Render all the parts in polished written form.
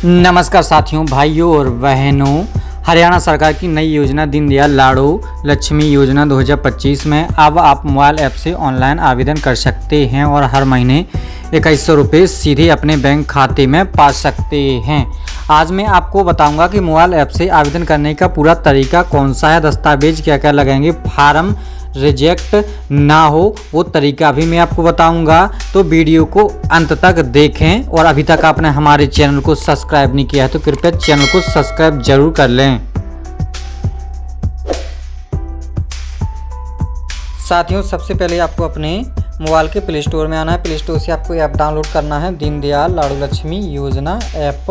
नमस्कार साथियों, भाइयों और बहनों। हरियाणा सरकार की नई योजना दीनदयाल लाडो लक्ष्मी योजना 2025 में अब आप मोबाइल ऐप से ऑनलाइन आवेदन कर सकते हैं और हर महीने 2100 रुपये सीधे अपने बैंक खाते में पा सकते हैं। आज मैं आपको बताऊंगा कि मोबाइल ऐप से आवेदन करने का पूरा तरीका कौन सा है, दस्तावेज क्या क्या लगेंगे, फार्म रिजेक्ट ना हो वो तरीका भी मैं आपको बताऊंगा। तो वीडियो को अंत तक देखें और अभी तक आपने हमारे चैनल को सब्सक्राइब नहीं किया है तो कृपया चैनल को सब्सक्राइब जरूर कर लें। साथियों, सबसे पहले आपको अपने मोबाइल के प्ले स्टोर में आना है। प्ले स्टोर से आपको ऐप डाउनलोड करना है, दीनदयाल लाडो लक्ष्मी योजना ऐप,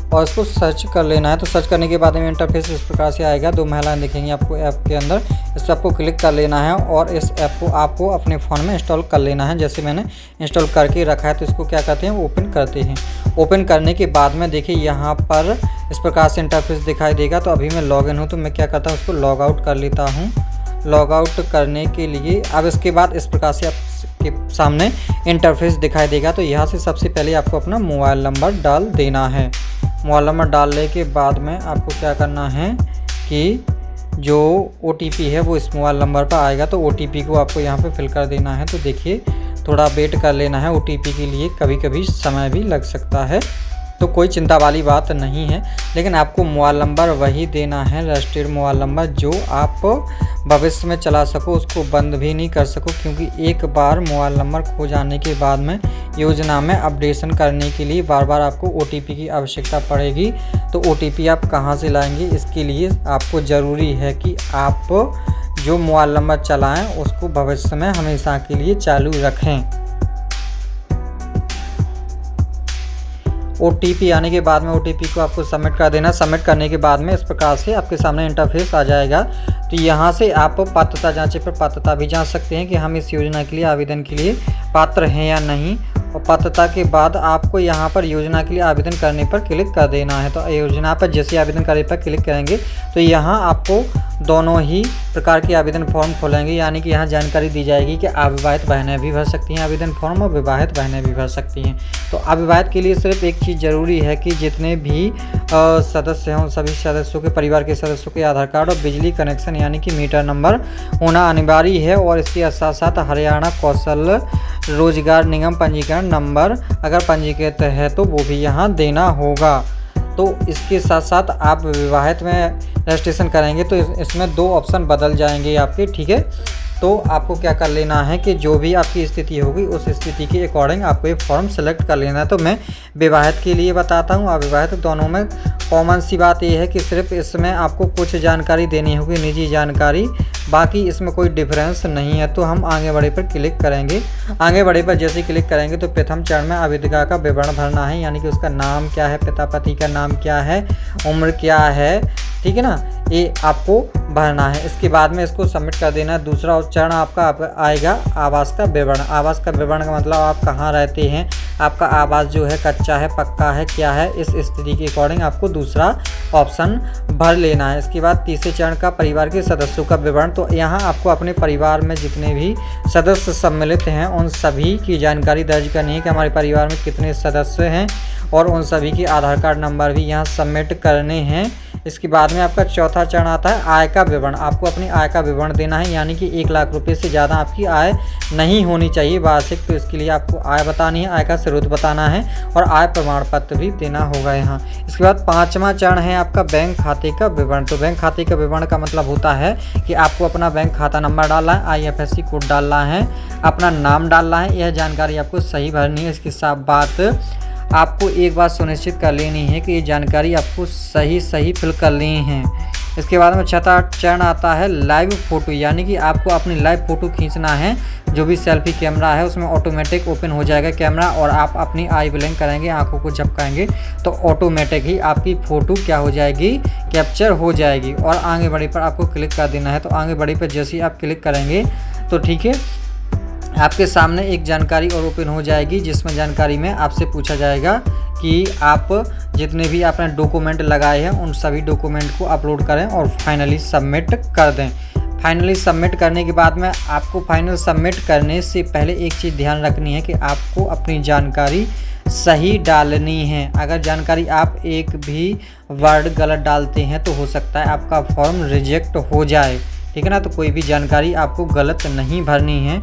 और इसको सर्च कर लेना है। तो सर्च करने के बाद में इंटरफेस इस प्रकार से आएगा। दो महिलाएं दिखेंगी आपको ऐप के अंदर, इस पर आपको क्लिक कर लेना है और इस ऐप को आपको अपने फ़ोन में इंस्टॉल कर लेना है। जैसे मैंने इंस्टॉल करके रखा है तो इसको क्या करते हैं, ओपन करते हैं। ओपन करने के बाद में देखिए यहाँ पर इस प्रकार से इंटरफेस दिखाई देगा। तो अभी मैं लॉगिन हूँ तो मैं क्या करता हूँ, उसको लॉग आउट कर लेता हूँ। लॉग आउट करने के लिए अब इसके बाद इस प्रकार से आपके सामने इंटरफेस दिखाई देगा। तो यहाँ से सबसे पहले आपको अपना मोबाइल नंबर डाल देना है। मोबाइल नंबर डालने के बाद में आपको क्या करना है कि जो OTP है वो इस मोबाइल नंबर पर आएगा। तो OTP को आपको यहाँ पे फिल कर देना है। तो देखिए थोड़ा वेट कर लेना है, OTP के लिए कभी कभी समय भी लग सकता है, तो कोई चिंता वाली बात नहीं है। लेकिन आपको मोबाइल नंबर वही देना है, रजिस्टर्ड मोबाइल नंबर, जो आप भविष्य में चला सको, उसको बंद भी नहीं कर सको। क्योंकि एक बार मोबाइल नंबर खो जाने के बाद में योजना में अपडेशन करने के लिए बार बार आपको OTP की आवश्यकता पड़ेगी। तो OTP आप कहाँ से लाएंगे, इसके लिए आपको ज़रूरी है कि आप जो मोबाइल नंबर चलाएँ उसको भविष्य में हमेशा के लिए चालू रखें। OTP आने के बाद में OTP को आपको सबमिट कर देना। सबमिट करने के बाद में इस प्रकार से आपके सामने इंटरफेस आ जाएगा। तो यहाँ से आप पात्रता जांचे पर पात्रता भी जांच सकते हैं कि हम इस योजना के लिए आवेदन के लिए पात्र हैं या नहीं। और पात्रता के बाद आपको यहाँ पर योजना के लिए आवेदन करने पर क्लिक कर देना है। तो योजना पर जैसे आवेदन करने पर क्लिक करेंगे तो यहाँ आपको दोनों ही प्रकार के आवेदन फॉर्म खोलेंगे। यानी कि यहाँ जानकारी दी जाएगी कि अविवाहित बहनें भी भर सकती हैं आवेदन फॉर्म और विवाहित बहनें भी भर सकती हैं। तो अविवाहित के लिए सिर्फ एक चीज़ ज़रूरी है कि जितने भी सदस्य हों सभी सदस्यों के परिवार के सदस्यों के आधार कार्ड और बिजली कनेक्शन यानी कि मीटर नंबर होना अनिवार्य है। और इसके साथ साथ हरियाणा कौशल रोजगार निगम पंजीकरण नंबर अगर पंजीकृत है तो वो भी यहाँ देना होगा। तो इसके साथ साथ आप विवाहित में रजिस्ट्रेशन करेंगे तो इसमें दो ऑप्शन बदल जाएंगे आपके, ठीक है। तो आपको क्या कर लेना है कि जो भी आपकी स्थिति होगी उस स्थिति के अकॉर्डिंग आपको ये फॉर्म सेलेक्ट कर लेना है। तो मैं विवाहित के लिए बताता हूँ, अविवाहित दोनों में कॉमन सी बात यह है कि सिर्फ इसमें आपको कुछ जानकारी देनी होगी, निजी जानकारी, बाकी इसमें कोई डिफरेंस नहीं है। तो हम आगे बढ़े पर क्लिक करेंगे। आगे बढ़े पर जैसे क्लिक करेंगे तो प्रथम चरण में आवेदिका का विवरण भरना है, यानी कि उसका नाम क्या है, पिता पति का नाम क्या है, उम्र क्या है, ठीक है ना, ये आपको भरना है। इसके बाद में इसको सबमिट कर देना है। दूसरा चरण आपका आएगा आवास का विवरण। आवास का विवरण का मतलब आप कहाँ रहते हैं, आपका आवास जो है कच्चा है, पक्का है, क्या है, इस स्थिति के अकॉर्डिंग आपको दूसरा ऑप्शन भर लेना है। इसके बाद तीसरे चरण का परिवार के सदस्यों का विवरण। तो यहाँ आपको अपने परिवार में जितने भी सदस्य सम्मिलित हैं उन सभी की जानकारी दर्ज करनी है कि हमारे परिवार में कितने सदस्य हैं, और उन सभी के आधार कार्ड नंबर भी यहाँ सबमिट करने हैं। इसके बाद में आपका चौथा चरण आता है आय का विवरण। आपको अपनी आय का विवरण देना है, यानी कि 1 लाख रुपए से ज़्यादा आपकी आय नहीं होनी चाहिए वार्षिक। तो इसके लिए आपको आय बतानी है, आय का स्रोत बताना है और आय प्रमाण पत्र भी देना होगा यहाँ। इसके बाद पाँचवा चरण है आपका बैंक खाते का विवरण। तो बैंक खाते का विवरण का मतलब होता है कि आपको अपना बैंक खाता नंबर डालना है, IFSC कोड डालना है, अपना नाम डालना है, यह जानकारी आपको सही भरनी है। इसके साथ बात आपको एक बात सुनिश्चित कर लेनी है कि ये जानकारी आपको सही फिल कर लेनी है। इसके बाद में छठा चरण आता है लाइव फ़ोटो, यानी कि आपको अपनी लाइव फ़ोटो खींचना है। जो भी सेल्फी कैमरा है उसमें ऑटोमेटिक ओपन हो जाएगा कैमरा, और आप अपनी आई ब्लिंक करेंगे, आंखों को झपकाएंगे तो ऑटोमेटिक ही आपकी फ़ोटो क्या हो जाएगी, कैप्चर हो जाएगी। और आगे बढ़े पर आपको क्लिक कर देना है। तो आगे बढ़े पर जैसे ही आप क्लिक करेंगे तो ठीक है, आपके सामने एक जानकारी और ओपन हो जाएगी, जिसमें जानकारी में आपसे पूछा जाएगा कि आप जितने भी आपने डॉक्यूमेंट लगाए हैं उन सभी डॉक्यूमेंट को अपलोड करें और फाइनली सबमिट कर दें। फाइनली सबमिट करने के बाद में आपको फाइनल सबमिट करने से पहले एक चीज़ ध्यान रखनी है कि आपको अपनी जानकारी सही डालनी है। अगर जानकारी आप एक भी वर्ड गलत डालते हैं तो हो सकता है आपका फॉर्म रिजेक्ट हो जाए, ठीक है ना। तो कोई भी जानकारी आपको गलत नहीं भरनी है।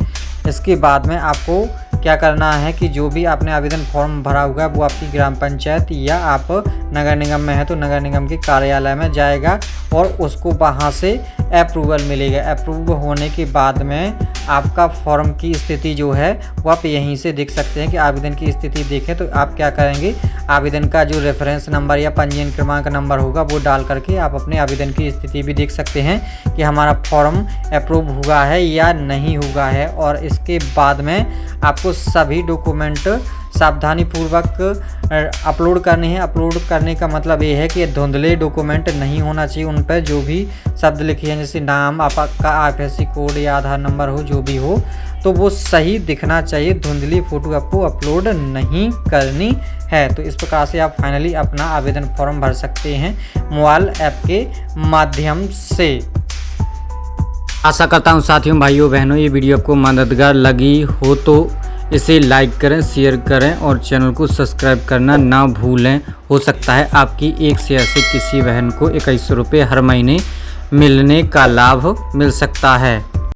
इसके बाद में आपको क्या करना है कि जो भी आपने आवेदन फॉर्म भरा हुआ है वो आपकी ग्राम पंचायत या आप नगर निगम में है तो नगर निगम के कार्यालय में जाएगा और उसको वहाँ से अप्रूवल मिलेगा। अप्रूव होने के बाद में आपका फॉर्म की स्थिति जो है वो आप यहीं से देख सकते हैं कि आवेदन की स्थिति देखें तो आप क्या करेंगे, आवेदन का जो रेफरेंस नंबर या पंजीयन क्रमांक नंबर होगा वो डाल करके आप अपने आवेदन की स्थिति भी देख सकते हैं कि हमारा फॉर्म अप्रूव हुआ है या नहीं हुआ है। और इसके बाद में आपको सभी डॉक्यूमेंट सावधानीपूर्वक अपलोड करने हैं। अपलोड करने का मतलब ये है कि धुंधले डॉक्यूमेंट नहीं होना चाहिए। उन पर जो भी शब्द लिखे हैं जैसे नाम, आपका IFSC कोड या आधार नंबर हो, जो भी हो तो वो सही दिखना चाहिए। धुंधली फ़ोटो आपको अपलोड नहीं करनी है। तो इस प्रकार से आप फाइनली अपना आवेदन फॉर्म भर सकते हैं मोबाइल ऐप के माध्यम से। आशा करता हूँ साथियों, भाइयों बहनों, ये वीडियो आपको मददगार लगी हो तो इसे लाइक करें, शेयर करें और चैनल को सब्सक्राइब करना ना भूलें। हो सकता है आपकी एक शेयर से किसी बहन को 2100 रुपये हर महीने मिलने का लाभ मिल सकता है।